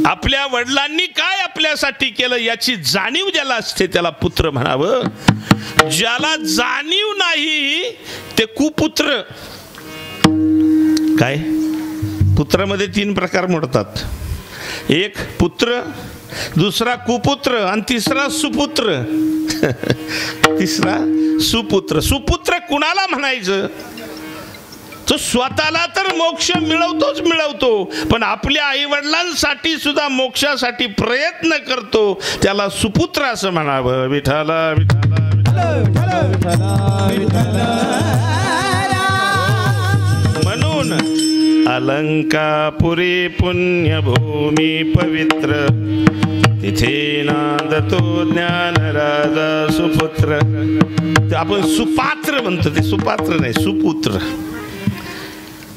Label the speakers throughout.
Speaker 1: आपल्या वडिलांनी काय आपल्यासाठी केलं याची जाणीव ज्याला असते त्याला पुत्र म्हणावं. ज्याला जाणीव नाही ते कुपुत्र. काय पुत्रामध्ये 3 प्रकार मोडतात. एक पुत्र, दुसरा कुपुत्र आणि तिसरा सुपुत्र. तिसरा सुपुत्र. सुपुत्र कुणाला म्हणायचं? तो स्वतःला तर मोक्ष मिळवतोच मिळवतो, पण आपल्या आई वडिलांसाठी सुद्धा मोक्षासाठी प्रयत्न करतो, त्याला सुपुत्र असं म्हणावं. विठ्ठला विठ्ठला म्हणून अलंकापुरी पुण्यभूमी पवित्र, तिथे नांदतो ज्ञान राजा सुपुत्र. आपण सुपात्र म्हणतो, ते सुपात्र नाही, सुपुत्र.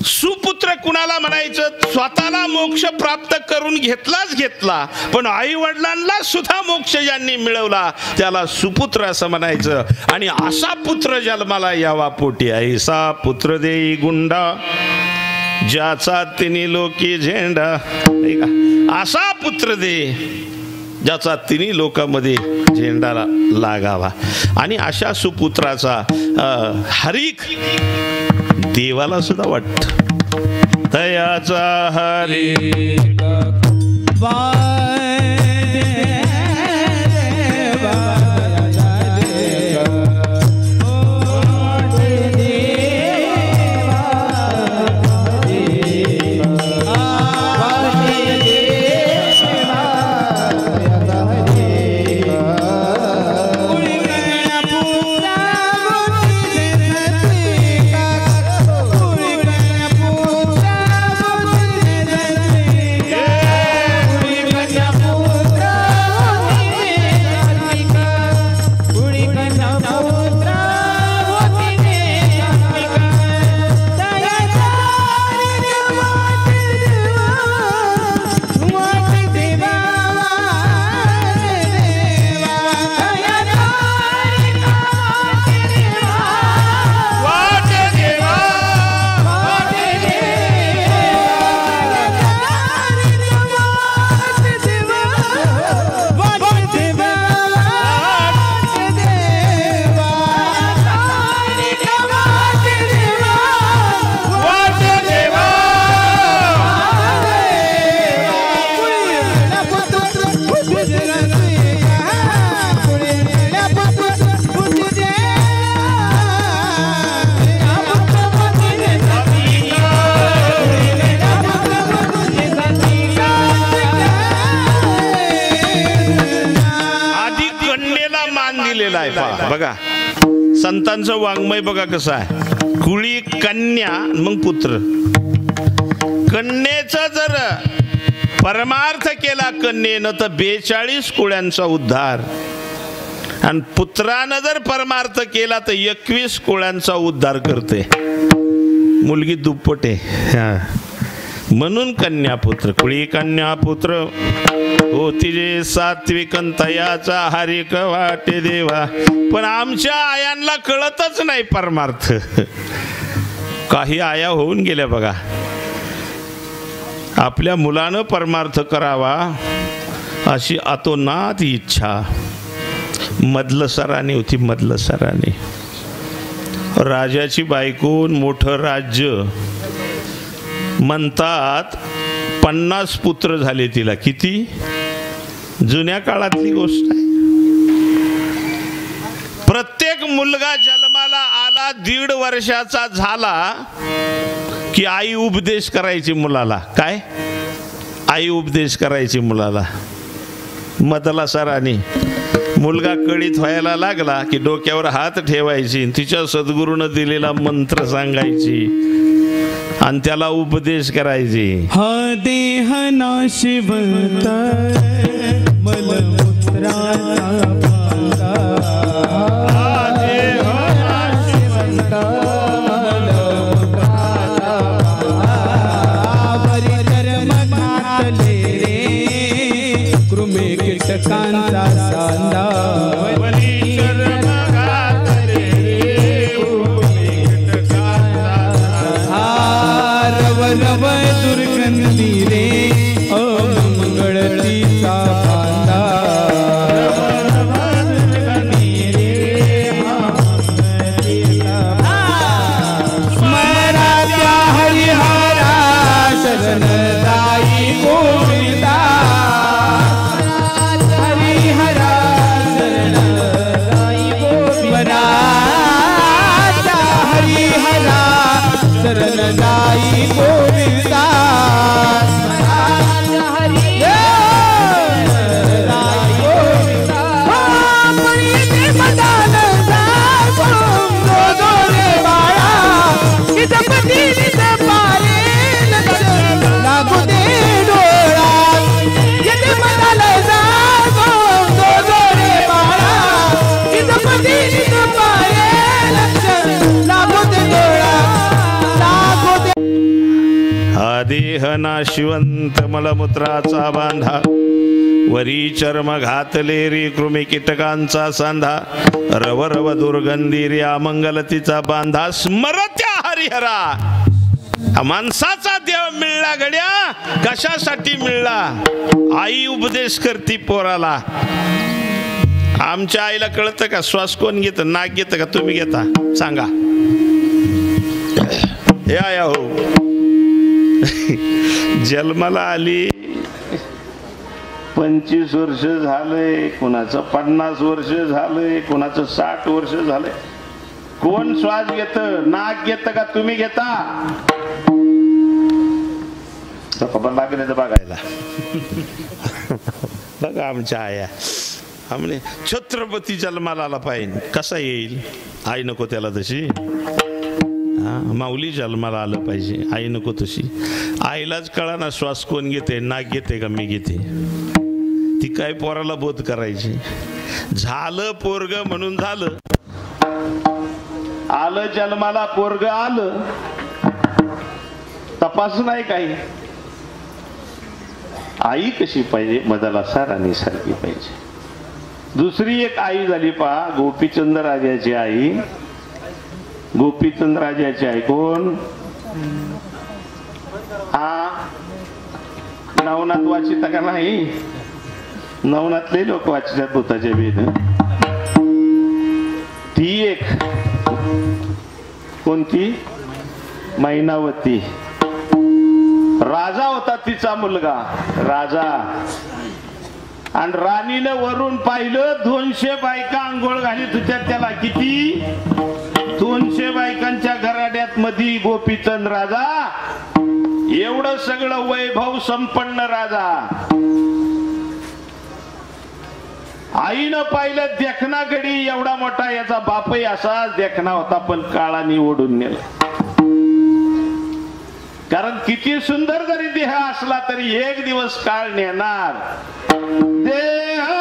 Speaker 1: सुपुत्र कुणाला म्हणायचं? स्वतःला मोक्ष प्राप्त करून घेतलाच घेतला, पण आई वडिलांना सुद्धा मोक्ष ज्यांनी मिळवला त्याला सुपुत्र असं म्हणायचं. आणि असा पुत्र जन्माला यावा पोटी, ऐसा पुत्र देई गुंडा, ज्याचा तिन्ही लोकी झेंडा. असा पुत्र दे ज्याचा तिन्ही लोकांमध्ये झेंडा लागावा. आणि अशा सुपुत्राचा हरीक देवाला सुद्धा वाटत. तयाचा हरी बघा. संतांचं वाङ्मय बघा कसं आहे. कुळी कन्या मग पुत्र. कन्येचा जर परमार्थ केला कन्येनं तर 42 कुळ्यांचा उद्धार, आणि पुत्रानं जर परमार्थ केला तर 21 कुळ्यांचा उद्धार करते. मुलगी दुप्पट आहे. म्हणून कन्यापुत्र. कुळी कन्यापुत्र होती जे सात्विक तयाचा हरिक वाटे देवा. पण आमच्या आयांना कळतच नाही परमार्थ. काही आया होऊन गेल्या बघा. आपल्या मुलानं परमार्थ करावा अशी अतोनात इच्छा मदलसराने होती. मदलसराने राजाची बायकून मोठं राज्य म्हणतात. 50 पुत्र झाले तिला. किती जुन्या काळातली गोष्ट आहे. प्रत्येक मुलगा जन्माला आला 1.5 वर्षाचा झाला की आई उपदेश करायची मुलाला. काय आई उपदेश करायची मुलाला. मदलसराने मुलगा कळीत व्हायला लागला की डोक्यावर हात ठेवायची, तिच्या सद्गुरूनं दिलेला मंत्र सांगायची आणि त्याला उपदेश करायची.
Speaker 2: हा देह नाशिवंत मलमूत्राचा पांता, हा देह नाशिवंत मलमूत्राचा पांता, बरी कर्म घातले रे कृमी कीटकांचा सांदा, बरी कर्म घातले रे कृमी कीटकांचा सांदा, रव रव दुर्गंधी रे शरण जाई गोविंदा हरिहरा शरण जाई गोविंदा हरिहरा शरण जाई गोविंदा
Speaker 1: देह नाशिवंत मलमूत्राचा बांधा वरी चर्म घातले रे कृमी कीटकांचा सांधा रव रव दुर्गंधी रे अमंगलतीचा बांधा स्मरत्या हरिहरा माणसाचा देव मिळला गड्या कशासाठी मिळला आई उपदेश करती पोराला आमच्या आईला कळतं का श्वास कोण घेतं नाक घेतं का तुम्ही घेता सांगा या हो जन्माला आली 25 वर्ष झालंय कुणाचं 50 वर्ष झालंय कुणाचं 60 वर्ष झालंय कोण श्वास घेत नाक घेत का तुम्ही घेता लागले तर बघायला बघा आमच्या आया आम्ही छत्रपती जन्माला आला पाहिजे कसा येईल आई नको त्याला तशी माऊली जन्माला आलं पाहिजे आई नको तशी आईलाच कळा ना श्वास कोण घेते नाक घेते का मी घेते ती काय पोराला बोध करायची झालं पोरग म्हणून झालं आलं जन्माला पोरग आलं तपास नाही काही आई कशी पाहिजे मदाला साराणी सारखी पाहिजे दुसरी एक आई झाली पहा गोपीचंद राजाची आई गोपीचंद राजाची आई कोण हा नवनाथ वाचिता का नाही नवनाथले लोक वाचितात भूताचे वेद ती एक कोणती मैनावती राजा होता तिचा मुलगा राजा आणि राणीने वरून पाहिलं 200 बायका आंघोळ घालीत होत्या त्याला किती 200 बायकांच्या घराड्यात मध्ये गोपीचंद राजा एवढं सगळं वैभव संपन्न राजा आईनं पाहिलं देखना गडी एवढा मोठा याचा बापही असाच देखना होता पण काळाने ओढून नेला कारण किती सुंदर जरी देह असला तरी एक दिवस काळ नेणार देह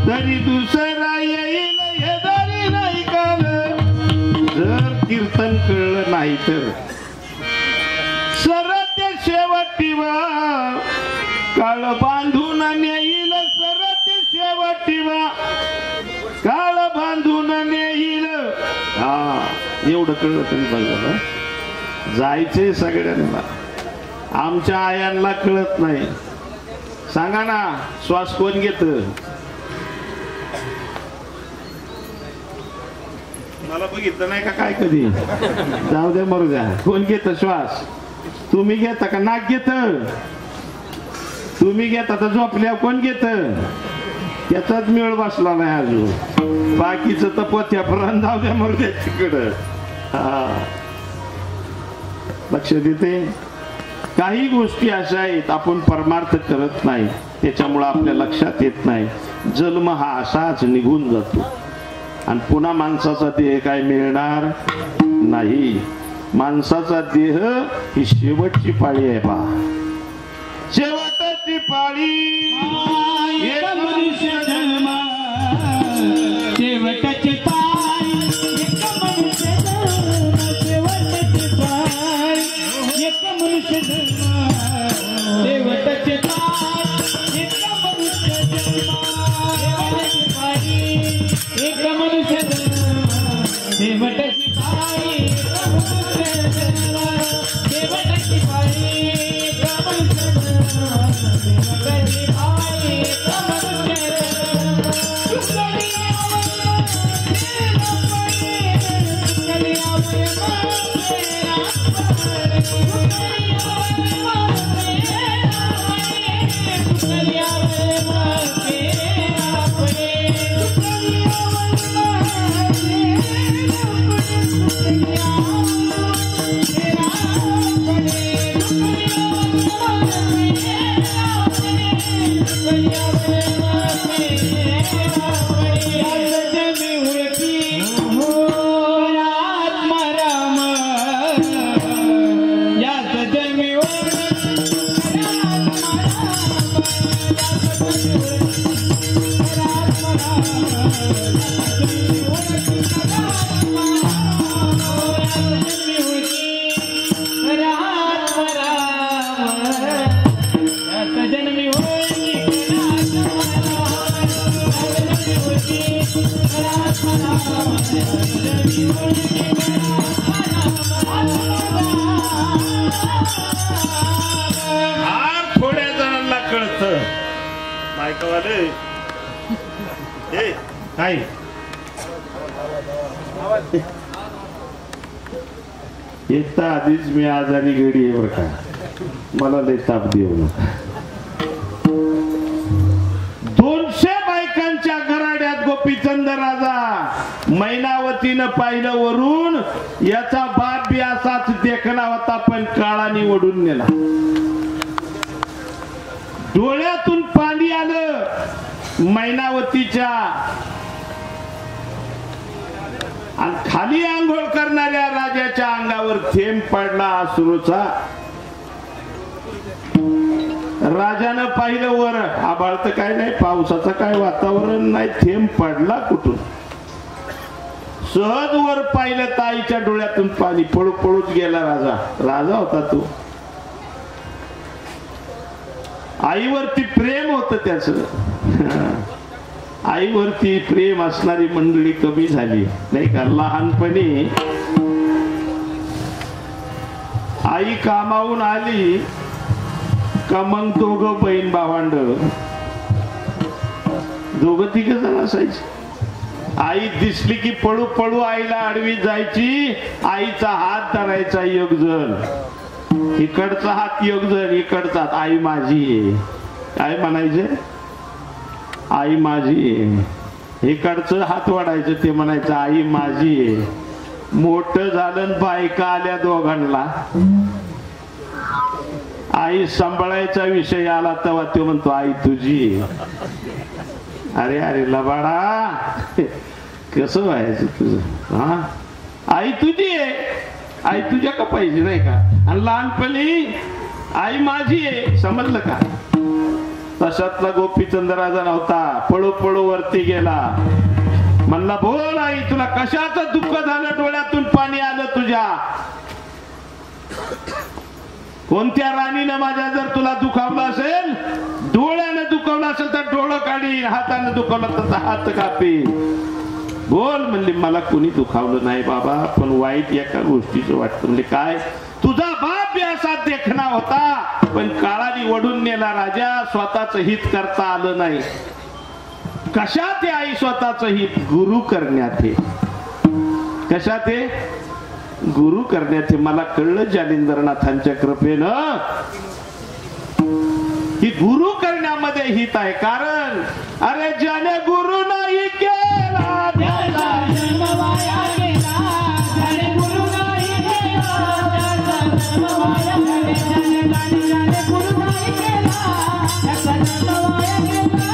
Speaker 1: तरी दुसरा येईल हे दारी नाही काल. जर कीर्तन कळलं नाही तर सरते शेवटी वा काळ बांधून नेईल. सरते शेवटी वा काळ बांधून नेईल. हा एवढं कळलं तरी बघा. जायचंय सगळ्यांना. आमच्या आयांना कळत नाही. सांगा ना श्वास कोण घेत? मला बघितलं नाही का काय कधी? जाऊ दे मरू द्या. कोण घेत श्वास? तुम्ही घेता का नाक घेत? तुम्ही घेता तर झोपल्या कोण घेत? त्याचाच मेळ बसला नाही अजून. बाकीच तर पोथ्यापर्यंत जाऊ द्या मरू द्या तिकडं. हा लक्ष देते. काही गोष्टी अशा आहेत आपण परमार्थ करत नाही त्याच्यामुळे आपल्या लक्षात येत नाही. जन्म हा असाच निघून जातो आणि पुन्हा माणसाचा देह काय मिळणार नाही. माणसाचा देह ही शेवटची पाळी आहे पहा. शेवटची पाळी
Speaker 2: एक मनुष्य जन्म शेवटची पाळी. एक मनुष्य जन्म शेवटची पाळी. एक मनुष्य जन्म शेवटची पाळी. एक मनुष्य जन्म शेवटची पाळी. एक मनुष्य जन्म शेवटची पाळी. शेवटची पाळी.
Speaker 1: फार थोड्या जणांना कळतं. बायकावाले हे काय एक तर आधीच मी आजारी घडी आहे बरं का. मला लय ताप देऊ नका. 200 बायकांच्या घराड्यात गोपीचंद राजा मैनावतीनं पाहिलं वरून. याचा बाप बी असाच देखला होता पण काळाने ओढून नेला. डोळ्यातून पाणी आलं मैनावतीच्या आणि खाली आंघोळ करणाऱ्या राजाच्या अंगावर थेंब पडला अश्रूचा. राजानं पाहिलं वर. आभाळ तर काय नाही, पावसाचं काय वातावरण नाही, थेंब पडला कुठून. सहज वर पाहिलं ताईच्या डोळ्यातून पाणी. पळू पळूच गेला राजा. राजा होता तो. आईवरती प्रेम होत त्याच. आईवरती प्रेम असणारी मंडळी कमी झाली नाही का. लहानपणी आई कामावून आली का मग दोघं बहीण भावंड दोघं तिघ जण असायची. आई दिसली की पळू पळू आईला आडवी जायची. आईचा हात धरायचा एक जण, इकडचा हात एक जण, इकडचा आई माझी आहे काय म्हणायचे, आई माझी आहे. इकडचं हात वाढायचं ते म्हणायचं आई माझी आहे. मोठं झालं बायका आल्या दोघांना. आई सांभाळायचा विषय आला तेव्हा तो म्हणतो आई तुझी. अरे अरे लबाडा कसं व्हायचं तुझं. हा आई तुझी आहे, आई तुझ्या का पाहिजे नाही का. आणि लहानपणी आई माझी आहे समजलं का. तशातला गोपीचंद राजा नव्हता. पळू पळू वरती गेला. म्हणला बोल आई तुला कशाचं दुःख झालं, डोळ्यातून पाणी आलं तुझ्या. कोणत्या राणीनं माझ्या जर तुला दुखावलं असेल, डोळ्यानं दुखावलं असेल तर डोळं काढी, हातानं दुखावलं तर हात कापी. बोल म्हणली मला कोणी दुखावलं नाही बाबा, पण वाईट एका गोष्टीचं वाटतं. म्हणजे काय, तुझा बाप असा देखणा होता पण काळाने वडून नेला राजा, स्वतःच हित करता आलं नाही. कशात आई स्वतःच हित गुरु करण्यात हे. कशात हे गुरु करण्यात. मला कळलं जालिंदरनाथांच्या कृपेनं ही गुरु करण्यामध्ये हित आहे. कारण अरे ज्याने गुरु नाही केला त्याला
Speaker 2: जन्म वाया गेला. ज्याने गुरु नाही केला त्याचा जन्म वाया गेला. ज्याने गुरु नाही केला त्याचा जन्म वाया गेला.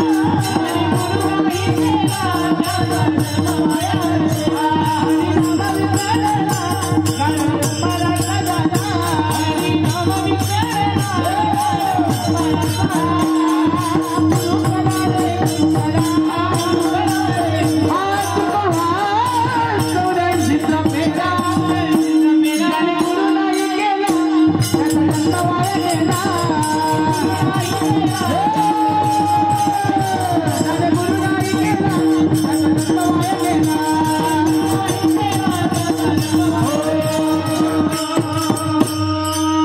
Speaker 2: ज्याने गुरु नाही केला त्याचा जन्म वाया गेला.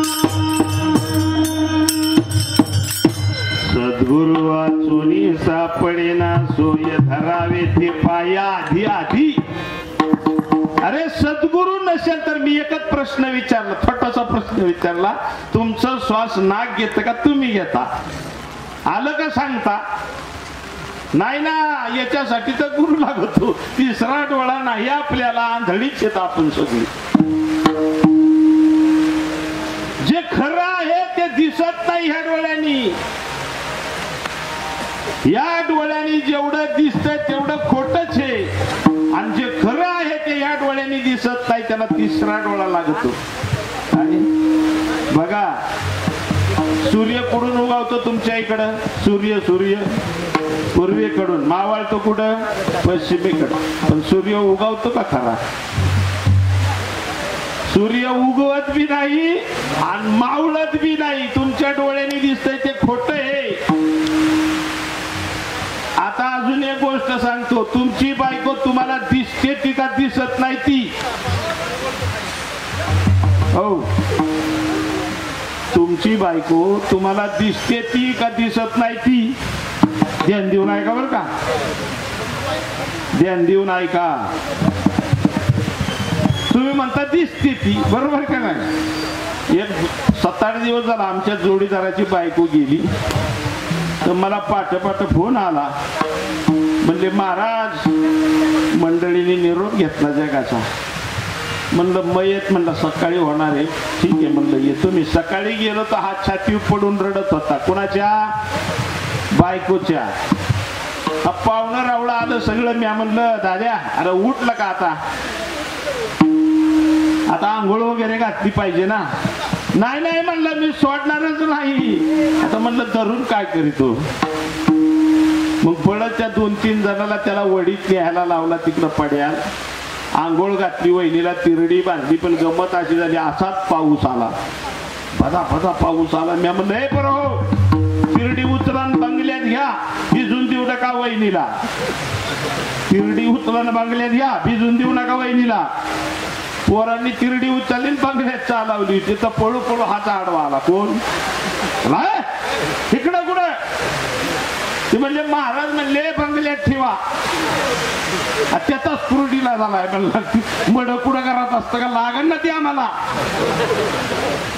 Speaker 1: सद्गुरु वाचुनी सापडेना सोय धरावे ते पाया आधी आधी. अरे सद्गुरु नसेल तर मी एकच प्रश्न विचारला, छोटासा प्रश्न विचारला. तुमचं श्वास नाक घेत का तुम्ही घेता, आलं का सांगता. नाही ना, याच्यासाठी तर गुरु लागतो. तिसरा डोळा नाही आपल्याला, आंधळीच येत आपण सगळी. जे खरं आहे ते दिसत नाही ह्या डोळ्यांनी. या डोळ्यांनी जेवढं दिसतंय तेवढं खोटच आहे. आणि जे खरं आहे ते या डोळ्यांनी दिसत नाही, त्याला तिसरा डोळा लागतो. आणि बघा सूर्य कुठून उगवतो तुमच्या इकडं. सूर्य सूर्य पूर्वेकडून मावळतो कुठं, पश्चिमेकडं. पण सूर्य उगवतो का खरा. सूर्य उगवत बी नाही आणि मावळत बी नाही. तुमच्या डोळ्यांनी दिसतंय ते खोट आहे. आता अजून एक गोष्ट सांगतो. तुमची बायको तुम्हाला दिसते ती का दिसत नाही ती. हो, तुमची बायको तुम्हाला दिसते ती का दिसत नाही ती. ध्यान देऊन ऐका बरं का, ध्यान देऊन ऐका. तुम्ही म्हणता दिसते ती, बरोबर का नाही. एक 7-8 दिवस झाला आमच्या जोडीदाराची बायको गेली. तर मला पाठ फोन आला. म्हणले महाराज मंडळीने निरोप घेतला जगाचा. म्हणलं मयत म्हणलं सकाळी होणार आहे. ठीक आहे म्हणलं येतो मी. सकाळी गेलो तर हात छाती पडून रडत होता. कोणाच्या, बायकोच्या. पाहुणं रावळं आलं सगळं. मी म्हणलं दाद्या अरे उठलं का आता आंघोळ वगैरे घातली पाहिजे ना. नाही नाही म्हणलं मी सोडणारच नाही. आता म्हणलं धरून काय करीतो. मग पळत त्या 2-3 जणाला त्याला वडीत न्यायला लावला तिकडं पड्याल. आंघोळ घातली, वहिनीला तिरडी बांधली. पण गमत अशी झाली, असाच पाऊस आला, भदा भदा पाऊस आला. मी म्हणलं हे बरं तिरडी उचला बंगल्यात घ्या, भिजून देऊ नका वहिनीला. तिरडी उचला बंगल्यात घ्या, भिजून देऊ नका वहिनीला. पोरांनी तिरडी उचलली बंगल्यात चालवली, तिथं पळू पळू हात आडवा आला. कोण इकडं कुठं? ते म्हणले महाराज म्हणले बंगल्यात ठेवा. त्याचाच पुरडीला झालाय. म्हणलं मड कुठं घरात असतं का, लागण ना ती आम्हाला.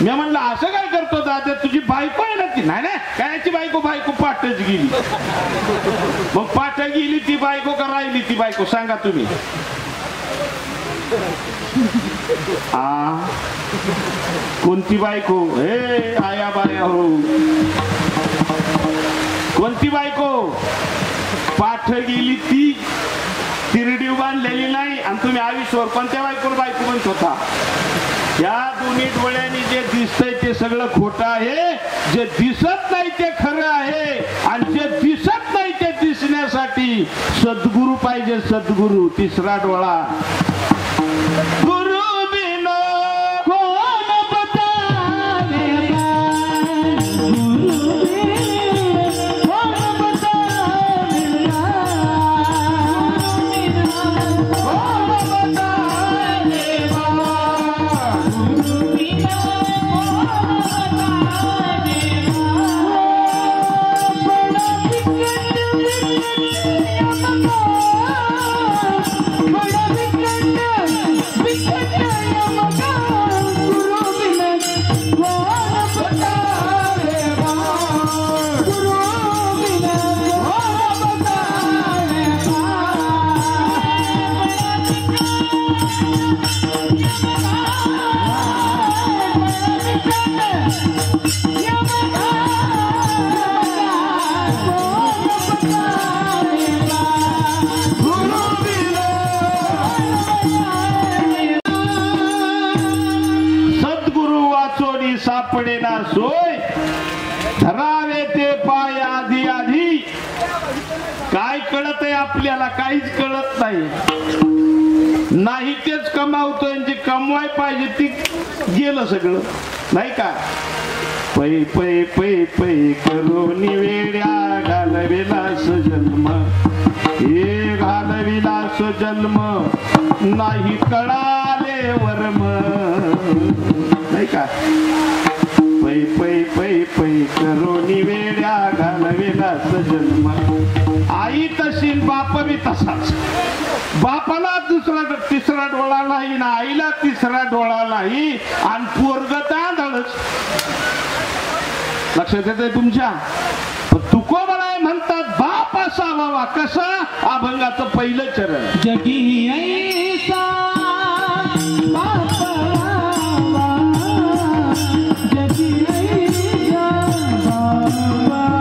Speaker 1: मी म्हणलं असं काय करतो दादा, तुझी बायको आहे ना ती? नाही ना कायची बायको, बायको पाठच गेली. मग पाठ गेली ती बायको का राहिली ती बायको, सांगा तुम्ही. कोणती बायको? हे आया बाया हो, कोणती बायको? पाठ गेली ती, तिरडी बांधलेली नाही. आणि तुम्ही आयुष्यभर कोणत्या बायकोला बायको म्हणत होता? या दोन्ही डोळ्यांनी जे दिसतंय ते सगळं खोटं आहे. जे दिसत नाही ते खरं आहे. आणि जे दिसत नाही ते दिसण्यासाठी सद्गुरू पाहिजे. सद्गुरू, तिसरा डोळा. गुरु बिना कोण बतावे, कोण बतावे, कोण बतावे, गुरु बिना सापडेना सोय, धरावे ते पाय आधी आधी. काय कळत आहे आपल्याला? काहीच कळत नाही. नाही तेच कमावतोय, जे कमवाय पाहिजे ती गेलं सगळं, नाही का? पै पै पै पै करून वेड्या घालविलास जन्म, हे घालविलास जन्म, नाही कळाले वर्म, नाही का? पै पै पै पै करोनी वेड्या घालविलास जन्म. आई तशी, बाप बी तसाच. बापाला तिसरा डोळा नाही ना आईला तिसरा डोळा नाही. आणि पोरग तांदळच. लक्षात येतंय तुमच्या? तुकोबराय म्हणतात बाप असावा कसा? अभंगाचं पहिलं चरण.
Speaker 2: जगी ऐसा बाप, जगी ऐसा बाप,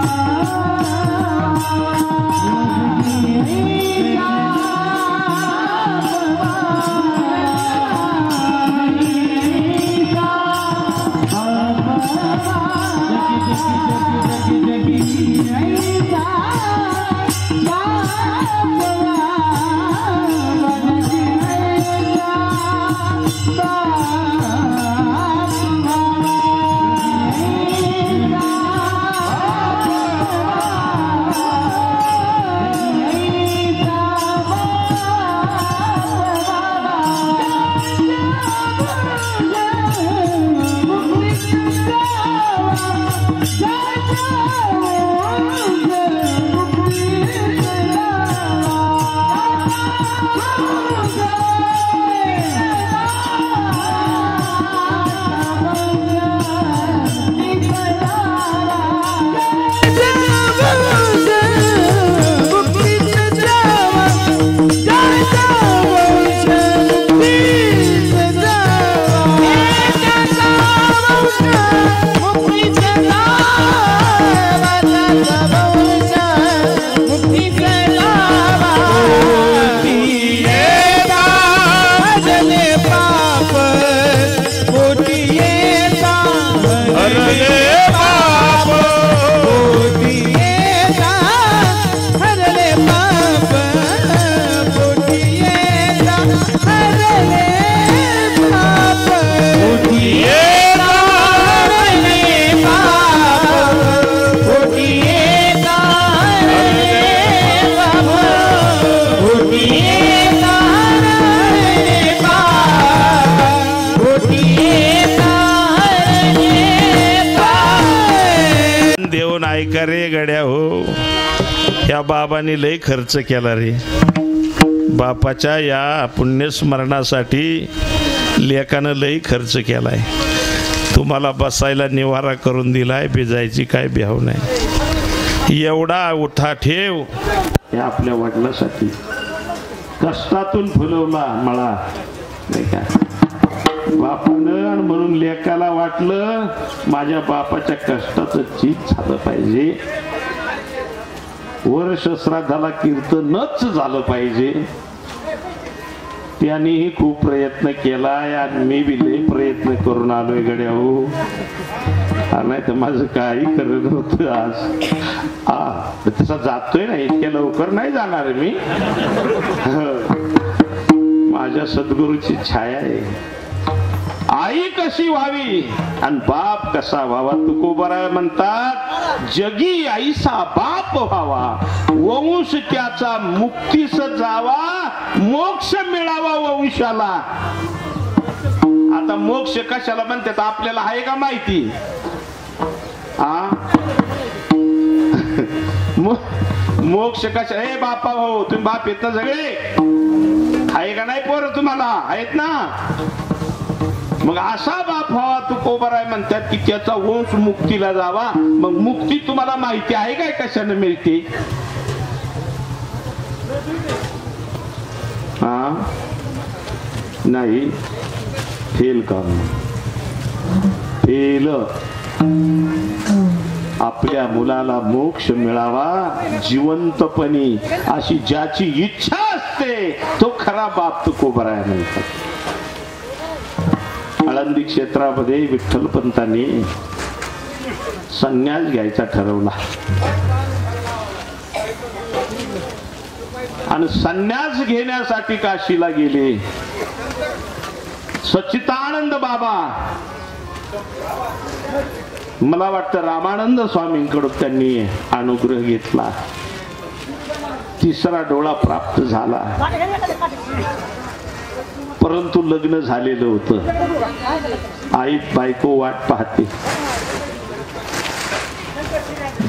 Speaker 1: का रे गड्या हो, या बाबांनी लय खर्च केला रे. बापाच्या या पुण्यस्मरणासाठी लेकानं लय खर्च केलाय. तुम्हाला बसायला निवारा करून दिलाय, भिजायची काय भ्याव नाही. एवढा उठा ठेव हे आपल्या वडिलांसाठी कष्टातून फुलवला मळा नाही का बापानं. म्हणून लेकाला वाटलं माझ्या बापाच्या कष्टाचं चीज झालं पाहिजे, वर्ष श्राद्धाला कीर्तनच झालं पाहिजे. त्यांनीही खूप प्रयत्न केलाय आणि मी बी लय प्रयत्न करून आलोय गड्या हो. नाही तर माझं काही करत नव्हतं आज. तसा जातोय ना, इतक्या लवकर नाही जाणार मी. माझ्या सद्गुरूची छाया आहे. आई कशी व्हावी आणि बाप कसा व्हावा. तुकोबराय म्हणतात जगी आईसा बाप व्हावा, वंश त्याचा मुक्तीस जावा, मोक्ष मिळावा वंशाला. आता मोक्ष कशाला म्हणतात आपल्याला आहे का माहिती? मोक्ष कशा? हे बापा हो, तुम्ही बाप येत ना सगळे, आहे का नाही पोरं तुम्हाला? आहेत ना. मग असा बाप व्हावा तुकोबराय म्हणतात की त्याचा वंश मुक्तीला जावा. मग मुक्ती तुम्हाला माहिती आहे काय कशाने मिळते? नाही, फेल काम फेल. आपल्या मुलाला मोक्ष मिळावा जिवंतपणी अशी ज्याची इच्छा असते तो खरा बाप तुकोबराय म्हणतात. आळंदी क्षेत्रामध्ये विठ्ठलपंतांनी संन्यास घ्यायचा ठरवला आणि संन्यास घेण्यासाठी काशीला गेले. सच्चिदानंद बाबा, मला वाटतं रामानंद स्वामींकडून त्यांनी अनुग्रह घेतला. तिसरा डोळा प्राप्त झाला, परंतु लग्न झालेलं होतं. आई बायको वाट पाहते.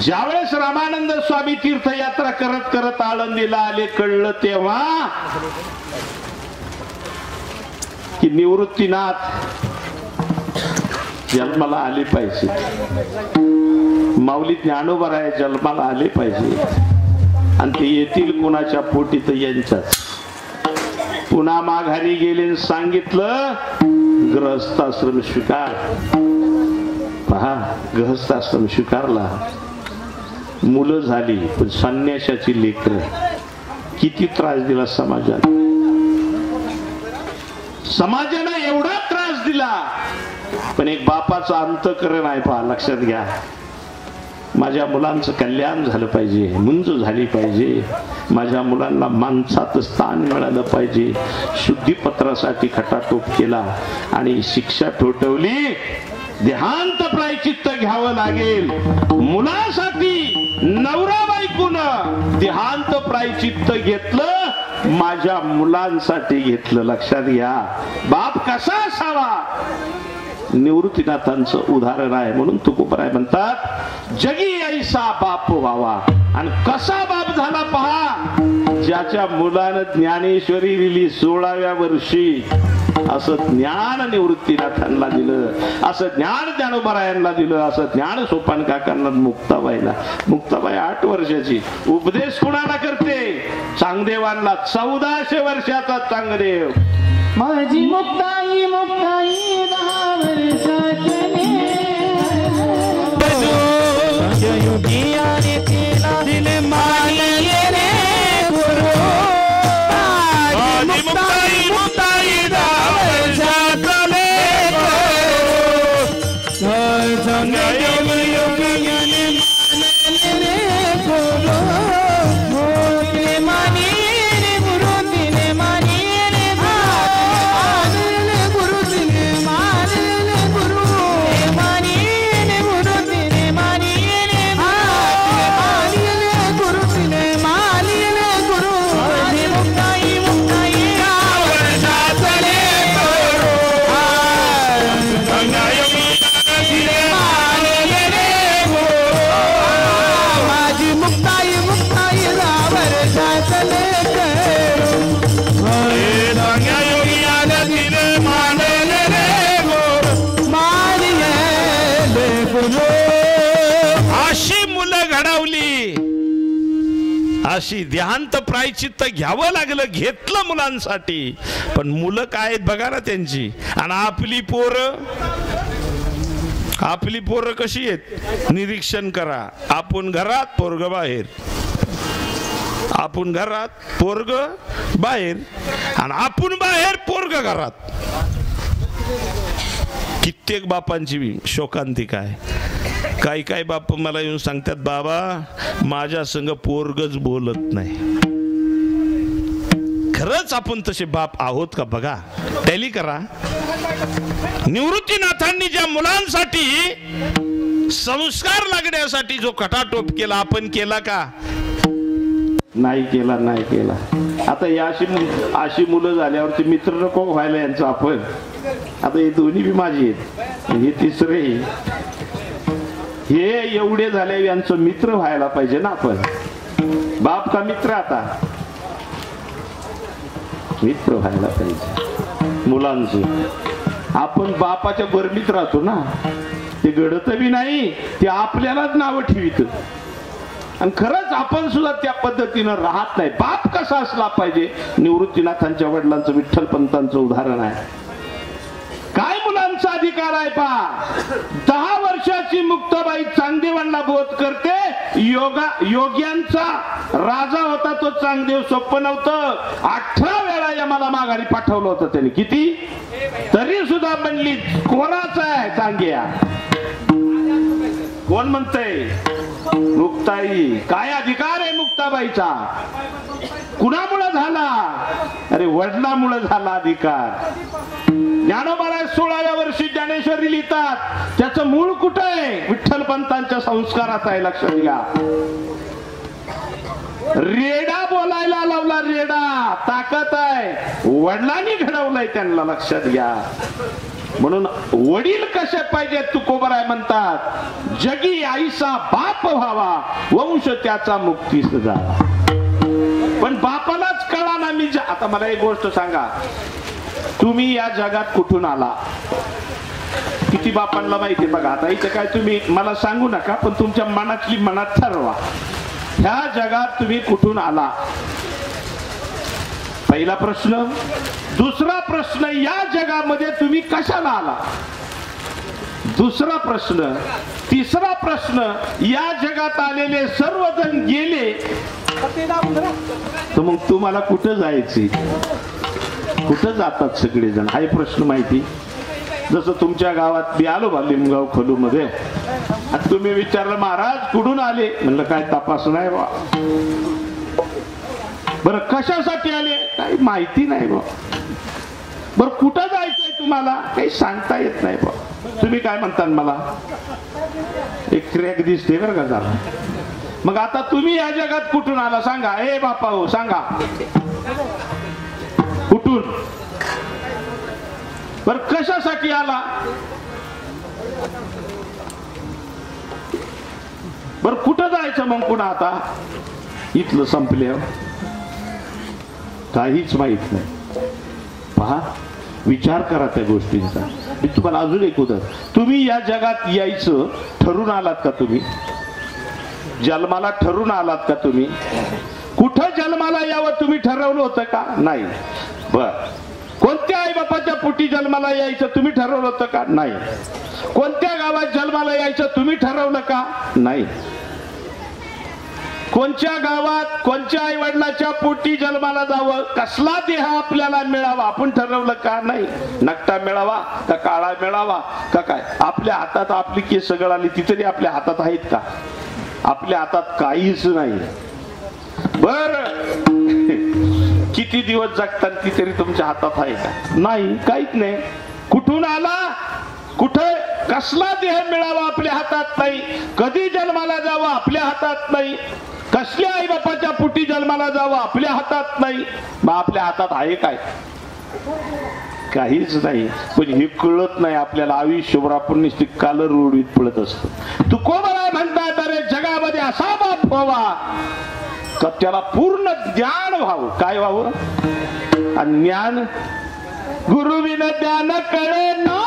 Speaker 1: ज्यावेळेस रामानंद स्वामी तीर्थयात्रा करत करत आळंदीला आले, कळलं तेव्हा की निवृत्तीनाथ जन्माला आले पाहिजे, माऊली ज्ञानोबराय जन्माला आले पाहिजे. आणि ते येतील कोणाच्या पोटी तर यांच्याच. पुन्हा माघारी गेले, सांगितलं गृहस्थाश्रम स्वीकार. पहा, गृहस्थाश्रम स्वीकारला, मुलं झाली, पण संन्याशाची लेकरं. किती त्रास दिला समाजात. समाजाला एवढा त्रास दिला, पण एक बापाचा अंतःकरण आहे. पहा, लक्षात घ्या. माझ्या मुलांचं कल्याण झालं पाहिजे, मुंज झाली पाहिजे, माझ्या मुलांना माणसात स्थान मिळालं पाहिजे. शुद्धीपत्रासाठी खटाटोप केला आणि शिक्षा ठोठवली. देहांत प्रायचित्त घ्यावं लागेल. मुलासाठी नवरा बायकोन देहांत प्रायचित्त घेतलं, माझ्या मुलांसाठी घेतलं. लक्षात घ्या, बाप कसा असावा निवृत्तीनाथांचं उदाहरण आहे. म्हणून तुकोबराय म्हणतात जगी ऐसा बाप व्हावा. आणि कसा बाप झाला पहा, ज्याच्या मुलानं ज्ञानेश्वरी दिली 16व्या वर्षी. असं ज्ञान निवृत्तीनाथांना दिलं, असं ज्ञान ज्ञानोबरायांना दिलं, असं ज्ञान सोपान काकांना मुक्ताबाईला. मुक्ताबाई 8 वर्षाची. उपदेश कुणाला करते? चांगदेवांना. 1400 वर्षाचा चांगदेव.
Speaker 2: माझी मुक्ताई मुक्ताई 10 वर्षाची दिले मानिये रे गुरु. माझी मुक्ताई मुक्ताई 10 वर्षाची
Speaker 1: अशी देहांत प्रायचित्त घ्यावं लागलं, घेतलं मुलांसाठी. पण मुलं काय आहेत बघा ना त्यांची. आणि आपली पोरं कशी आहेत निरीक्षण करा. आपण घरात पोरग बाहेर, आपण घरात पोरग बाहेर, आणि आपण बाहेर पोरग घरात. कित्येक बापांची शोकांतिका आहे. काही बाप मला येऊन सांगतात, बाबा माझ्या संग पोरगच बोलत नाही. खरंच आपण तसे बाप आहोत का बघा, टॅली करा. निवृत्तीनाथांनी ज्या मुलांसाठी संस्कार लागण्यासाठी जो खटाटोप केला, आपण केला का? नाही केला. आता या अशी मुलं झाल्यावरती मित्र नको व्हायला यांचं आपण. आता हे दोन्ही बी माझी आहेत, हे तिसरे, हे एवढे झाले यांचं मित्र व्हायला पाहिजे ना आपण. बाप का मित्र? आता मित्र व्हायला पाहिजे मुलांचं. आपण बापाच्या बरमीत राहतो ना, ते घडत बी नाही, ते आपल्यालाच नावं ठेवित. आणि खरंच आपण सुद्धा त्या पद्धतीनं राहत नाही. बाप कसा असला पाहिजे? निवृत्तीनाथांच्या वडिलांचं, विठ्ठल पंतांचं उदाहरण आहे. काय मुलांचा अधिकार आहे पहा. 10 वर्षाची मुक्ताबाई चांगदेवांना बोध करते. योग्यांचा राजा होता तो चांगदेव, सोपं नव्हतं. 18 वेळा यमाला माघारी पाठवलं होतं त्यांनी. किती? तरी सुद्धा म्हणली कोणाचा आहे चांग्या? कोण म्हणतंय? मुक्ताई. काय अधिकार आहे मुक्ताबाईचा? कुणामुळे झाला? अरे वडिलांमुळे झाला अधिकार. ज्ञानोबाला 16व्या वर्षी ज्ञानेश्वरी लिहितात. त्याचं मूळ कुठं आहे? विठ्ठल पंतांच्या संस्कारात आहे. लक्षात घ्या. रेडा बोलायला लावला, रेडा ताकद आहे, वडिलांनी घडवलंय त्यांना. लक्षात घ्या. म्हणून वडील कसे पाहिजे? तुकोबराय म्हणतात, जगी आईसा बाप व्हावा, वंश त्याचा मुक्तीस जावा. पण बापालाच कळा ना. मी आता मला एक गोष्ट सांगा, तुम्ही या जगात कुठून आला? किती बापांना माहिती बघा. आता इथे काय तुम्ही मला सांगू नका, पण तुमच्या मनातली मनात ठरवा. ह्या जगात तुम्ही कुठून आला? पहिला प्रश्न. दुसरा प्रश्न, या जगामध्ये तुम्ही कशाला आला? दुसरा प्रश्न. तिसरा प्रश्न, या जगात आलेले सर्वजण गेले तर मग तुम्हाला कुठं जायचे? कुठं जातात सगळेजण? हा प्रश्न माहिती. जसं तुमच्या गावात मी आलो बा, लिमगाव खोलू मध्ये. तुम्ही विचारलं महाराज कुठून आले? म्हणलं काय तपास नाही बा. बरं कशासाठी आले? काही माहिती नाही बा. बरं कुठं जायचंय तुम्हाला? काही सांगता येत नाही बा. तुम्ही काय म्हणता मला? एक क्रॅक दिसते बरं का झाला. मग आता तुम्ही या जगात कुठून आला सांगा. ए बापा हो सांगा कुठून? बरं कशासाठी आला? बरं कुठं जायचं मग पुन्हा? आता इथलं संपल्यावर काहीच माहित नाही. पहा, विचार करा त्या गोष्टींचा. मी तुम्हाला अजून एक उदाहरण. तुम्ही या जगात यायचं ठरून आलात का? तुम्ही जन्माला ठरून आलात का? तुम्ही कुठं जन्माला यावं तुम्ही ठरवलं होतं का? नाही. बर कोणत्या आई बापाच्या पोटी जन्माला यायचं तुम्ही ठरवलं होतं का? नाही. कोणत्या गावात जन्माला यायचं तुम्ही ठरवलं का? नाही. कोणत्या गावात कोणत्या आई वडिलाच्या पोटी जन्माला जावं, कसला देह आपल्याला मिळावा आपण ठरवलं का? नाही. नकटा मिळावा का काळा मिळावा का काय? आपल्या हातात आपली केस गळाली ती तरी आपल्या हातात आहेत का? आपल्या हातात काहीच नाही. बर किती दिवस जगतात ती तरी तुमच्या हातात आहे का? नाही, काहीच नाही. कुठून आला? कुठे कसला देह मिळावा आपल्या हातात नाही. कधी जन्माला जावं आपल्या हातात नाही. कसल्या आई बापाच्या पोटी जन्माला जावं आपल्या हातात नाही. मग आपल्या हातात आहे काय? काहीच नाही. पण हे कळत नाही आपल्याला. आयुष्यभर आपण नुसती कालर उडवीत पळत असतो. तू कोणाला म्हणतात अरे जगामध्ये असा बाप व्हावा का त्याला पूर्ण ज्ञान व्हावं. काय व्हावं? आणि ज्ञान गुरुविन ज्ञान कळे ना.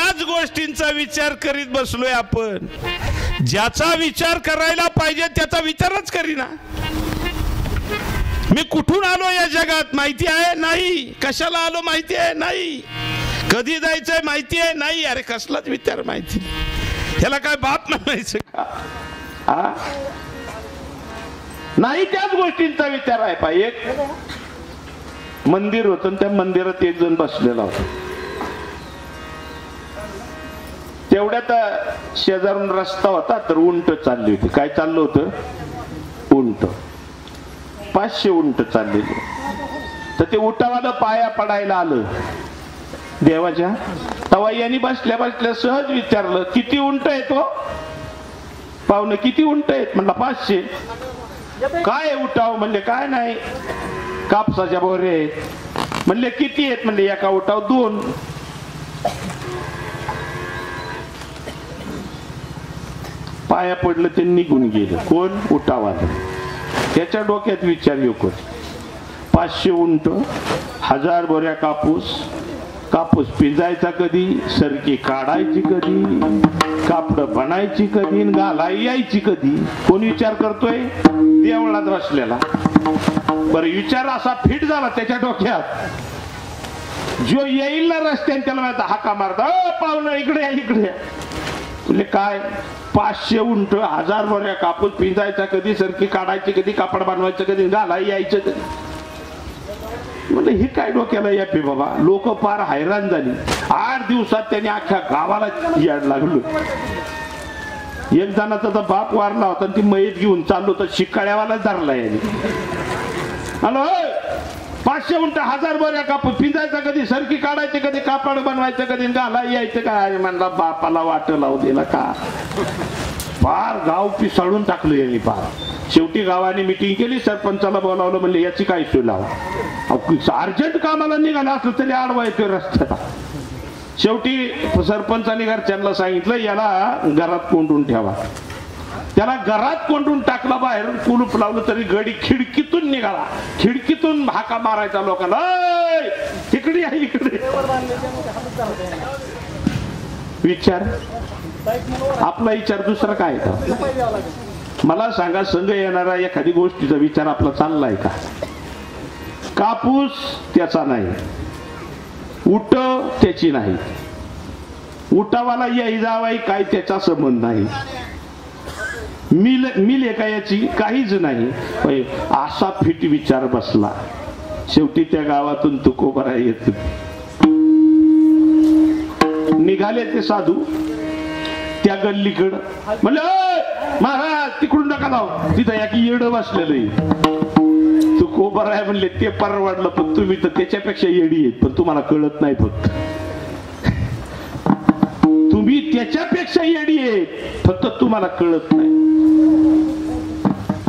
Speaker 1: त्याच गोष्टींचा विचार करीत बसलोय आपण. ज्याचा विचार करायला पाहिजे त्याचा विचारच करीना. मी कुठून आलो या जगात माहिती आहे नाही, कशाला आलो माहिती आहे नाही, कधी जायचंय माहिती आहे नाही. अरे कसलाच विचार माहिती नाही. ह्याला काय बाप म्हणायचं का? नाही, त्याच गोष्टींचा विचार आहे. पाहिजे एक मंदिर होतं, त्या मंदिरात एक जण बसलेला होता. तेवढ्यात शेजारून रस्ता होता, तर उंट चालली होती. काय चाललं होतं? उंट. 500 उंट चाललेली. तर ते उंटावाला पाया पडायला आलं देवाच्या. तवा यांनी बसल्या बसल्या सहज विचारलं, किती उंट आहेत हो पाहुणे, किती उंट आहेत? म्हणला 500. काय उठाव? म्हणले काय नाही, कापसाच्या बोरे आहेत. म्हणले किती आहेत? म्हणले एका उठाव 2. पाया पडलं ते निघून गेलं. कोण? उठावाला. त्याच्या डोक्यात विचार येतो, 500 उंट, 1000 बोऱ्या कापूस. कापूस पिंजायचा कधी, सरकी काढायची कधी, कापड बनायची कधी, घालाई यायची कधी. कोण विचार करतोय? देवळात बसलेला. बरं, विचार असा फिट झाला त्याच्या डोक्यात. जो येईल ना रस्त्याने त्याला माहिती, हाका मारता, पाहुणं इकडे या, इकडे या. तुले काय? 500 उंट, 1000 बोऱ्या कापूस पिंजायचा कधी, सरकी काढायची कधी, कापड बनवायचं कधी, घालाई यायचं कधी. म्हणजे हे काय डोक्याला यापे बाबा. लोक फार हैराण झाली. 8 दिवसात त्यांनी अख्ख्या गावाला याड लागलो. एक जणाचा तर बाप वारला होता, ती मयत घेऊन चाललो तर शिकाळ्यावाला धरला याने. हॅलो, 500 उंट, 1000 बोऱ्या कापूस पिंजायचा कधी, सरकी काढायचे कधी, कापड बनवायचं कधी, घालाई यायचं काय? म्हणला बापाला वाट लावू दिला का? फार गाव पिसाळून टाकलं यांनी फार. शेवटी गावाने मिटिंग केली, सरपंचाला बोलावलं. म्हणले याची काय सोय लावा, अर्जंट कामाला निघाला असलं तरी आडवा येतोय रस्त्याला. शेवटी सरपंचाने घरच्यांना सांगितलं, याला घरात कोंडून ठेवा. त्याला घरात कोंडून टाकला, बाहेर कुलूप लावलं तरी गडी खिडकीतून निघाला. खिडकीतून हाका मारायचा लोकांना, इकडे आहे इकडे. विचार आपला विचार दुसरा काय का? मला सांगा, संघ येणारा एखादी गोष्टीचा विचार आपला चाललाय का? कापूस त्याचा नाही, उट त्याची नाही, उटावाला याई जावाई काय त्याचा संबंध नाही, मिल एका याची काहीच नाही. असा फिट विचार बसला. शेवटी त्या गावातून तुकोबरा येत निघाले ते साधू त्या गल्लीकडं. म्हणलं महाराज तिकडून नका जाऊ, तिथं या की येड बसलेलं. तुकोबरा आहे म्हणले, ते परवडलं, पण तुम्ही तर त्याच्यापेक्षा येडी आहेत, पण तुम्हाला कळत नाही. फक्त तुम्ही त्याच्यापेक्षा येडी आहेत, फक्त तुम्हाला कळत नाही.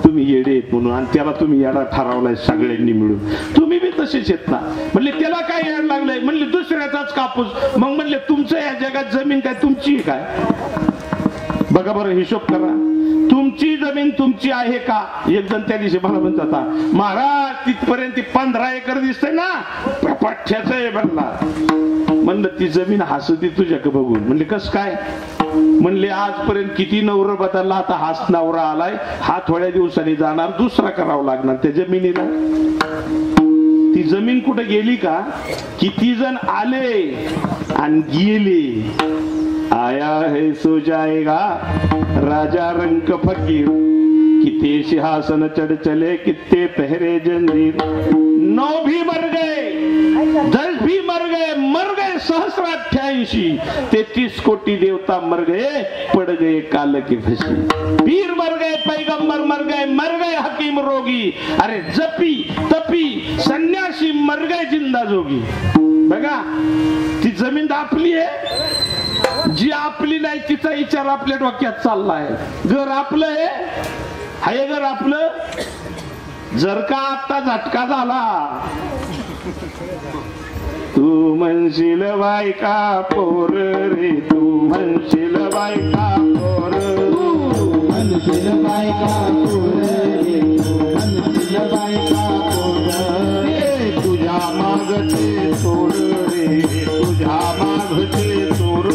Speaker 1: तुम्ही येडे आहेत म्हणून, आणि त्याला तुम्ही येडा ठरवलाय सगळ्यांनी मिळून. तुम्ही बी तसेच आहेत ना. म्हणले त्याला काय येड लागलंय? म्हणले दुसऱ्याचाच कापूस. मग म्हणले तुमचं या जगात जमीन काय तुमची काय? बघा बरं, हिशोब करा. तुमची जमीन तुमची आहे का? एक जण त्या दिवशी मला म्हणत होता, महाराज तिथपर्यंत 15 एकर दिसतंय ना, पठ्ठ्याच आहे बनला. म्हणलं ती जमीन हसती तुझ्याकडे बघून. म्हणले कस काय? म्हणले आजपर्यंत किती नवरा बदलला, आता हाच नवरा आलाय, हा थोड्या दिवसांनी जाणार, दुसरा करावं लागणार त्या जमिनीला. ती जमीन कुठे गेली का? किती जण आले आणि गेले. आया है सो जाएगा, राजा रंक फकीर, कितने सिंहासन चढ़ चले, कितने पहरे जंजीर. 9 भी मर गए, 10 भी मर गए सहस्राठ्यांशी. 33 कोटी देवता मर गए, पड़ गए काल की फंसी. पीर मर गए, पैगंबर मर गए हकीम रोगी. अरे जपी तपी संन्यासी मर गए जिंदा जोगी. बघा, ती जमीन आपली आहे. जी आपली नाही तिचा विचार आपल्या डोक्यात चाललाय. घर आपलं आहे घर आपलं. जर का आता झटका झाला, तू म्हणशील बायका पोर रे, तू म्हणशील बायका पोर, तू म्हणशील बायका पोर रे, तू म्हणशील बायका पोर रे. तुझ्या मागचे चोर रे, तुझ्या मागचे चोर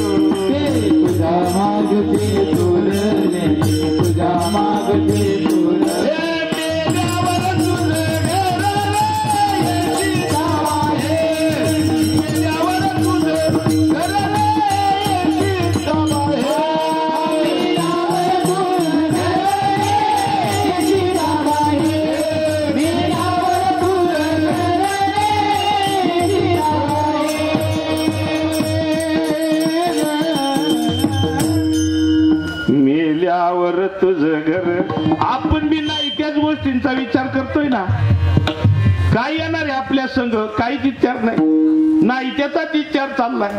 Speaker 1: यावर तुझं घर. आपण बी नाही त्याच गोष्टींचा विचार करतोय ना. काय येणार आहे आपल्या संघ? काहीच विचार नाही त्याचाच विचार चाललाय.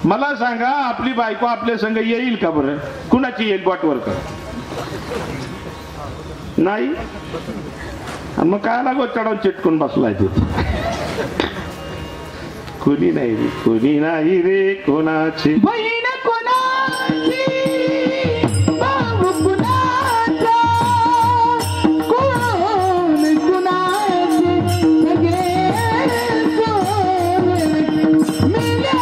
Speaker 1: मला सांगा, आपली बायको आपल्या संघ येईल का बरं? कुणाची येईल? बोटवर कर. नाही. मग काय लागो चढवून चिटकून बसलाय तिथे. कोणी नाही रे कोणाची
Speaker 2: बहीण कोणाची, भाऊ कुणाचा, कोण कुणाचे, सगळे सोड मिल्या.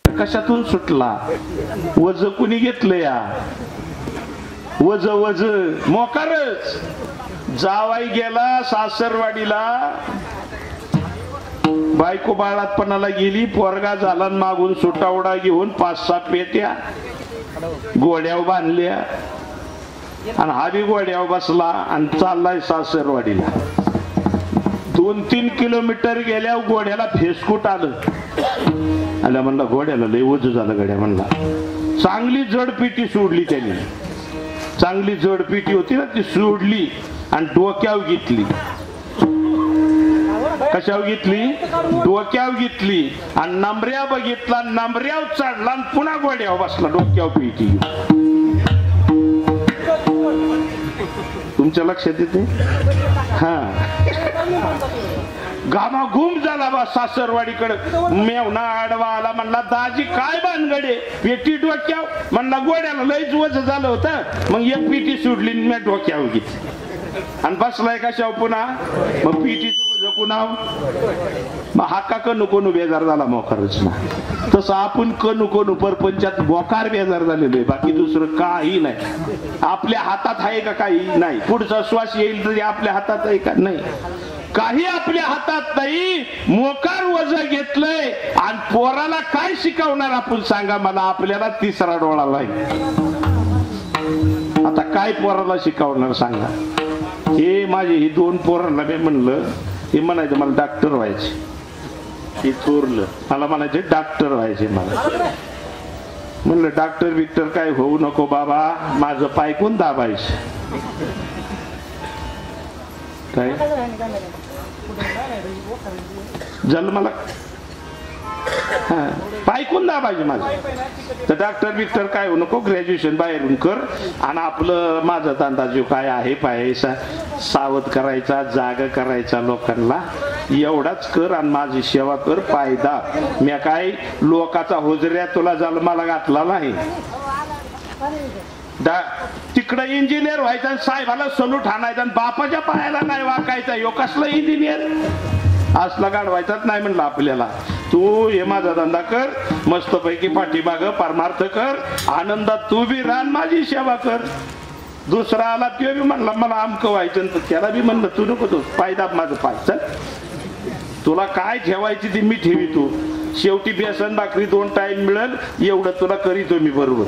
Speaker 1: कशातून सुटला? वज कुणी घेतलं? या वज वज मोकारच. जावाई गेला सासरवाडीला, बायको बाळातपणाला गेली, पोरगा झाला, मागून सुटावडा घेऊन 5-6 पेट्या गोड्यावर बांधल्या आणि हा बी गोड्यावर बसला आणि चाललाय सासरवाडीला. 2-3 किलोमीटर गेल्या गोड्याला फेसकूट आलं. आल्या म्हणला घोड्याला लय ओझ झालं गड्या म्हणला. चांगली जडपिटी सोडली त्यांनी. चांगली जडपिटी होती ना ती सोडली आणि डोक्यावर घेतली. कशावर घेतली? डोक्यावर घेतली आणि नंबऱ्या बघितला, नंबऱ्यावर चढला आणि पुन्हा घोड्यावर बसला डोक्यावर पिटी. तुमच्या लक्षात येते? हा. घामाघूम झाला बा सासरवाडीकडे. मेवना आडवा आला, म्हणला दाजी काय भानगडे? पेटी डोक्यावर. म्हणला गोड्याला लयच वज झालं होतं, मग एक पिटी सोडली मी डोक्यावर घेतली आणि बसलाय कशावर पुन्हा. मग पिटीचं वज नको नाव मग हाका क नको नु बेजार झाला मोकारच ना तसं आपण क नको नु परपंचात मोकार बेजार झालेलो आहे बाकी दुसरं काही नाही आपल्या हातात आहे का काही नाही पुढचा श्वास येईल तरी आपल्या हातात आहे का नाही काही आपल्या हातात नाही मोकार वजन घेतलंय आणि पोराला काय शिकवणार आपण सांगा मला आपल्याला तिसरा डोळा आहे आता काय पोराला शिकवणार सांगा हे माझे ही दोन पोरांना मी म्हणलं हे म्हणायचं मला डॉक्टर व्हायचे हे थोरलं मला म्हणायचे डॉक्टर व्हायचे मला म्हणलं डॉक्टर बिक्टर काय होऊ नको बाबा माझं पाय कोण दाबायचं काय जन्माला पाय कोण दाबायचे माझं तर डॉक्टर बिक्टर काय होऊ नको ग्रॅज्युएशन बाहेरून कर आणि आपलं माझा धंदा जो काय आहे पैसा सावध करायचा जागा करायचा लोकांना एवढाच कर आणि माझी सेवा कर पायदा मी काय लोकाचा होजऱ्या तुला जन्माला घातला नाही तिकडं इंजिनियर व्हायचा आणि साहेबाला सलूट आणायचा आणि बापाच्या पायाला नाही वाकायचा यो कसला इंजिनियर असला गाडवायचाच नाही म्हणलं आपल्याला तू हे माझा धंदा कर मस्तपैकी पाठीमाग परमार्थ कर आनंदात तू बी राह माझी सेवा कर दुसरा आला तो बी म्हणला मला आमकं व्हायचं त्याला बी म्हणलं तू नको तू पायदाब माझं पाय चल तुला काय ठेवायची ती मी ठेवी तू शेवटी बेसन भाकरी 2 टाइम मिळेल एवढं तुला करीतो मी बरोबर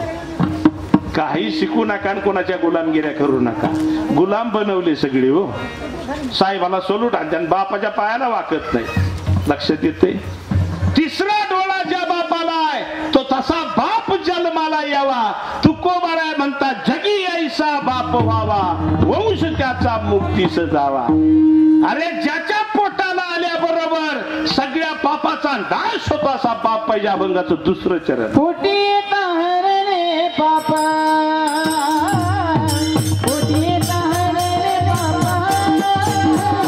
Speaker 1: काही शिकू नका आणि कोणाच्या गुलामगिऱ्या करू नका गुलाम बनवले सगळे हो साहेबाला सोलूट आणि बापाच्या पायाला वाकत नाही लक्षात येते तिसरा डोळा ज्या बापाला आहे तो तसा बाप जन्माला यावा तुकोबारा म्हणतात जगी ऐसा बाप व्हावा वंश त्याचा मुक्तीस जावा अरे ज्याच्या पोटाला आल्याबरोबर सगळ्या पापाचा नाश होतो असा बाप पाहिजे अभंगाचं दुसरं चरण
Speaker 2: पोटी ताहरणे पापा पोटी ताहरणे पापा पोटी ताहरणे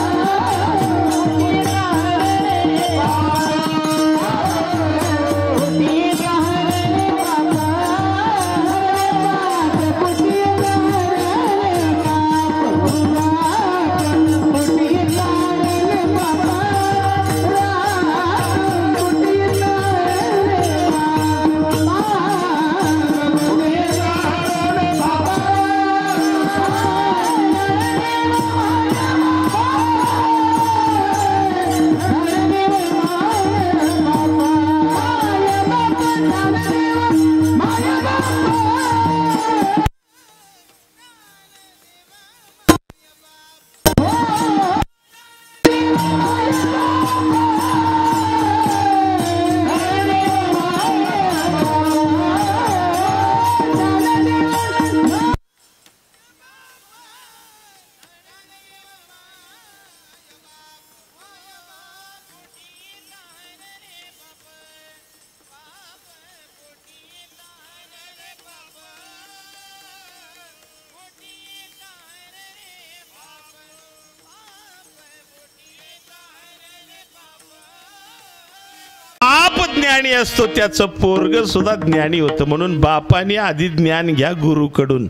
Speaker 1: ज्ञानी असतो त्याचं पोरग सुद्धा ज्ञानी होतं म्हणून बापाने आधी ज्ञान घ्या गुरुकडून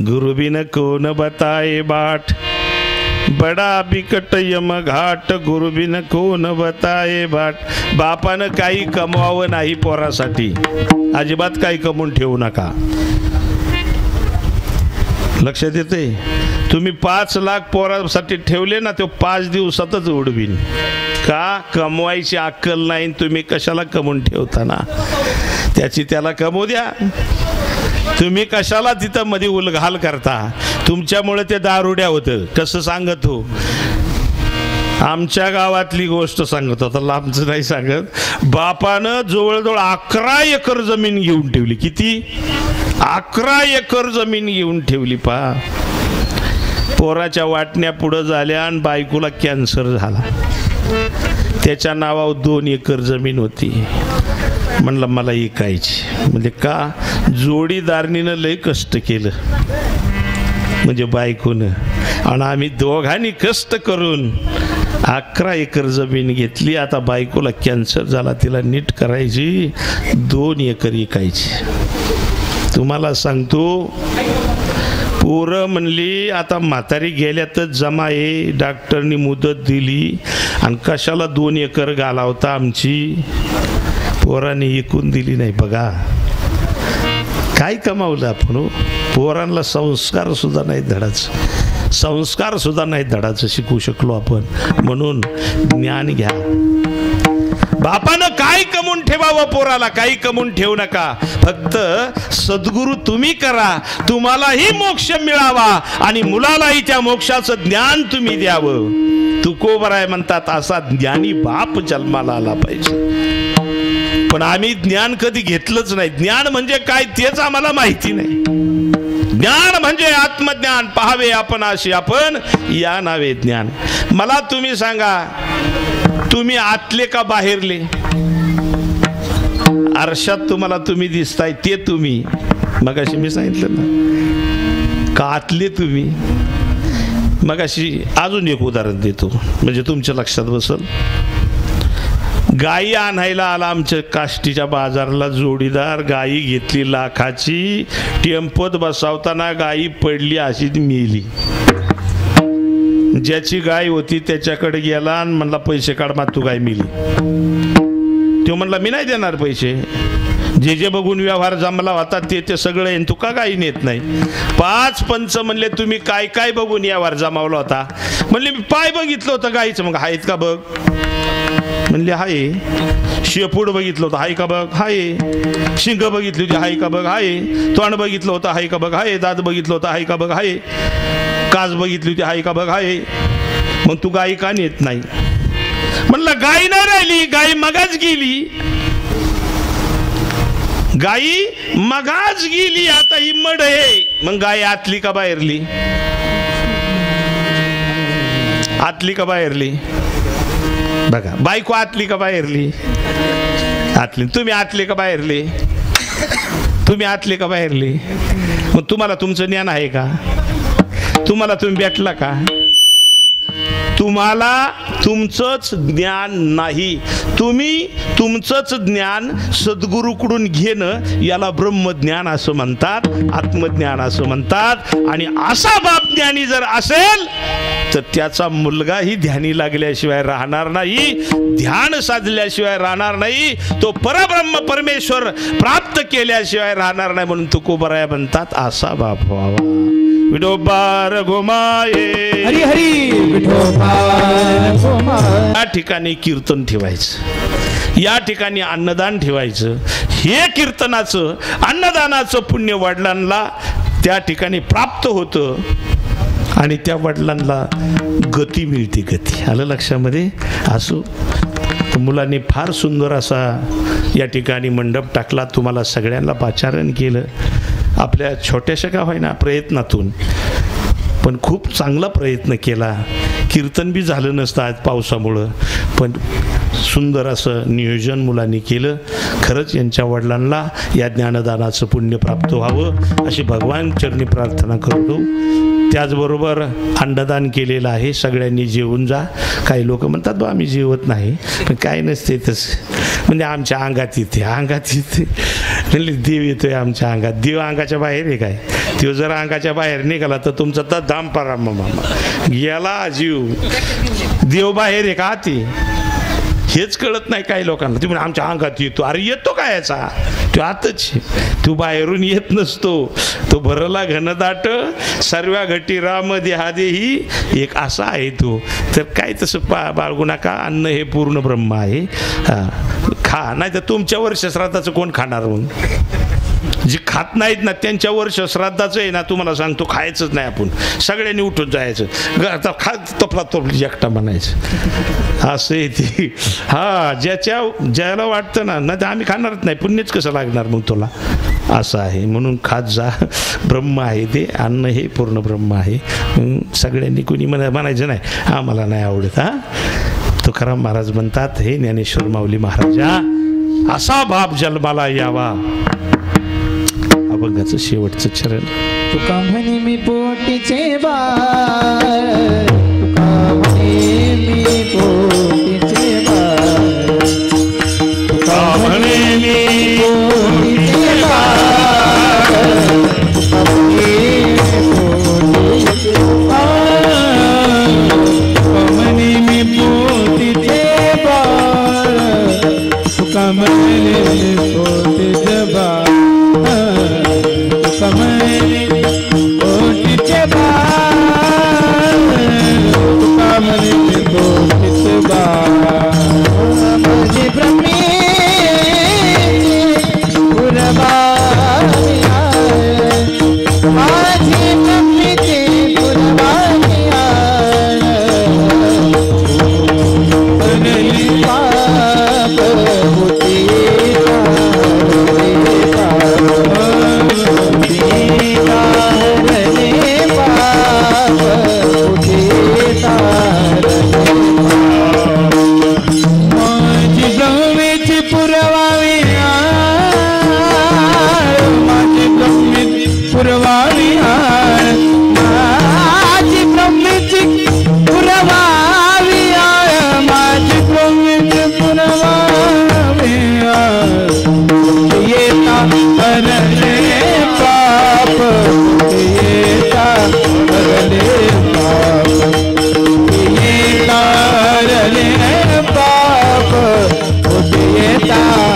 Speaker 1: गुरु बिन कोण बताए बाट बडा बिकट यम घाट गुरु बिन कोण बताए बाट बापानं काही कमवावं नाही पोरासाठी अजिबात काही कमवून ठेवू नका लक्षात येते तुम्ही 5 लाख पोरासाठी ठेवले ना तो 5 दिवसातच उडवीन का कमवायची अक्कल नाही तुम्ही कशाला कमवून ठेवता ना त्याची त्याला कमवू द्या तुम्ही कशाला तिथं मध्ये उलघाल करता तुमच्यामुळे ते दारुड्या होतं कसं सांगत हो आमच्या गावातली गोष्ट सांगत होता लांबचं नाही सांगत बापानं जवळजवळ 11 एकर जमीन घेऊन ठेवली किती 11 एकर जमीन घेऊन ठेवली पहा पोराच्या वाटण्या पुढं झाल्या आणि बायकोला कॅन्सर झाला त्याच्या नावावर 2 एकर जमीन होती म्हणलं मला ऐकायची म्हणजे का जोडीदारणीनं लय कष्ट केलं म्हणजे बायकोनं आणि आम्ही दोघांनी कष्ट करून 11 एकर जमीन घेतली आता बायकोला कॅन्सर झाला तिला नीट करायची 2 एकर ऐकायची तुम्हाला सांगतो पोरं म्हणली आता म्हातारी गेल्यातच जमा आहे, डॉक्टरनी मुदत दिली आणि कशाला 2 एकर घालावता आमची, पोरांनी ऐकून दिली नाही. बघा काय कमावलं आपण हो. पोरांना संस्कार सुद्धा नाही धडाचं, संस्कार सुद्धा नाही धडाचं शिकू शकलो आपण. म्हणून ज्ञान घ्या. बापानं काय कमवून ठेवावं पोराला, काही कमवून ठेवू नका. फक्त सद्गुरू तुम्ही करा, तुम्हालाही मोक्ष मिळावा आणि मुलालाही त्या मोक्षाचं ज्ञान तुम्ही द्यावं. तुकोबराय म्हणतात असा ज्ञानी बाप जन्माला आला पाहिजे. पण आम्ही ज्ञान कधी घेतलंच नाही. ज्ञान म्हणजे काय तेच आम्हाला माहिती नाही. ज्ञान म्हणजे आत्मज्ञान, पाहावे आपण अशी आपण या नावे ज्ञान. मला तुम्ही सांगा, तुम्ही आतले का बाहेरले? आरशात तुम्हाला तुम्ही दिसताय ते तुम्ही, मगाशी मी सांगितलं ना, का आतले तुम्ही? मगाशी अजून एक उदाहरण देतो म्हणजे तुमच्या लक्षात बसल. गाई आणायला आला आमच्या काष्टीच्या बाजारला जोडीदार. गाई घेतली लाखाची, टेम्पोत बसावताना गाई पडली अशी मेली. ज्याची गाय होती त्याच्याकडे गेला आणि म्हणला पैसे काढ, मग तू गाय मेली. तो म्हणला मी नाही देणार पैसे, जे जे बघून व्यवहार जमला होता ते सगळं येईन, तू का गाई नेत नाही? 5 पंच म्हणले तुम्ही काय काय बघून व्यवहार जमावला होता? म्हणले मी पाय बघितलं होतं गाईचं. मग आहेत का बघ? म्हणले हाय. शेपूड बघितलं होतं, हाय का बघ? हाय. शिंग बघितली होती, हाय का बघ? हाय. तोंड बघितलं होतं, हाय का बघ? हाय. दात बघितलं होतं, हाय का बघ? हाय. कास बघितली होती, हाय का बघ? हाय. मग तू गाई का नेत नाही? म्हणलं गाई नाही राहिली, गाई मगाच गेली. गाई मगाच गेली, आता ही मड आहे. मग गाय आतली का बाहेरली? आतली का बाहेरली? बघा, बायको आतली का बाहेरली? आतली. तुम्ही आतले का बाहेरले? तुम्ही आतले का बाहेरले? मग तुम्हाला तुमचं ज्ञान आहे का? तुम्हाला तुम्ही भेटला का? तुम्हाला तुमचंच ज्ञान नाही. तुम्ही तुमचंच ज्ञान सद्गुरूकडून घेणं याला ब्रह्मज्ञान असं म्हणतात, आत्मज्ञान असं म्हणतात. आणि असा बाप ज्ञानी जर असेल तर त्याचा मुलगाही ध्यानी लागल्याशिवाय राहणार नाही, ध्यान साधल्याशिवाय राहणार नाही, तो परब्रह्म परमेश्वर प्राप्त केल्याशिवाय राहणार नाही. म्हणून तुकोबराय म्हणतात असा बाप व्हावा. विठोबा रघुमाये
Speaker 2: हरी हरी विठोबा रघुमाये.
Speaker 1: या ठिकाणी कीर्तन ठेवायचं, या ठिकाणी अन्नदान ठेवायचं. हे कीर्तनाचं अन्नदानाचं पुण्य वडिलांना त्या ठिकाणी प्राप्त होतं आणि त्या वडिलांना गती मिळते. गती आलं लक्षामध्ये? असो मुलांनी फार सुंदर असा या ठिकाणी मंडप टाकला, तुम्हाला सगळ्यांना पाचारण केलं. आपल्या छोट्याशा का होईना प्रयत्नातून, पण खूप चांगला प्रयत्न केला. कीर्तन बी झालं नसतं आज पावसामुळं, पण सुंदर असं नियोजन मुलांनी केलं. खरंच यांच्या वडिलांना या ज्ञानदानाचं पुण्य प्राप्त व्हावं अशी भगवान चरणी प्रार्थना करतो. त्याचबरोबर अन्नदान केलेलं आहे, सगळ्यांनी जेवून जा. काही लोक म्हणतात बा आम्ही जेवत नाही, पण काय नसते तसं. म्हणजे आमच्या अंगात येते, अंगात येते. म्हणजे देव येतोय आमच्या अंगात. देव अंगाच्या बाहेर आहे काय? तो जर अंगाच्या बाहेर निघाला तर तुमचा तर दाम पारा मामा गेला जीव. देव बाहेर आहे का? ते हेच कळत नाही काही लोकांना. ती म्हणजे आमच्या अंगात येतो. अरे येतो काय याचा? तो आतच, तो बाहेरून येत नसतो. तो भरला घनदाट सर्व घटी राम देहा देही एक असा आहे तो. तर काय तसं बाळगू नका. अन्न हे पूर्ण ब्रह्म आहे. खा, नाही तर तुमच्या वर्ष श्राद्धाचं कोण खाणार? म्हणून जे खात नाहीत ना त्यांच्या वर्ष श्राद्धाचं आहे ना, तुम्हाला सांगतो खायचंच नाही. आपण सगळ्यांनी उठून जायचं, आता खा तपला तपली एकटा म्हणायचं. असं आहे ते. हा, ज्याला वाटतं ना तर आम्ही खाणारच नाही, पुण्यच कसं लागणार मग तुला? असं आहे. म्हणून खात जा. ब्रह्म आहे ते, अन्न हे पूर्ण ब्रह्म आहे. सगळ्यांनी कुणी म्हणायचं नाही आम्हाला नाही आवडत. हा, तुकाराम महाराज म्हणतात, हे ज्ञानेश्वर माऊली महाराजा असा बाप जन्माला यावा. अभंगाचं शेवटचं चरण.
Speaker 2: तुका म्हणे मी पोटीचे बाळ, तुका म्हणे मी पोटीचे बाळ, तुका म्हणे मी पोटीचे बाळ, तुका म्हणे गीता